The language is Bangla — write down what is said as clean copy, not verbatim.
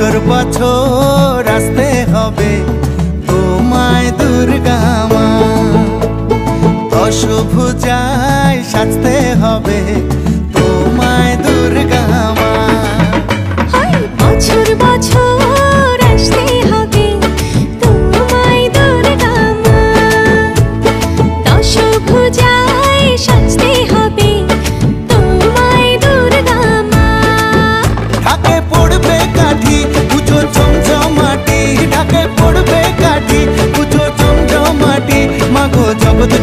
বছর বছর আসতে হবে তোমায় দুর্গা মা, দশভুজায় সাজতে হবে তোমায় দুর্গা মা। বছর বছর আসতে হবে তোমায় দুর্গা মা, দশভুজায় সাজতে হবে তোমায় দুর্গা মা। ঢাকে পড়বে কাঠি পুজো জমজমাটি, ঢাকে পড়বে কাঠি পুজো জমজমাটি, মাগো জগৎ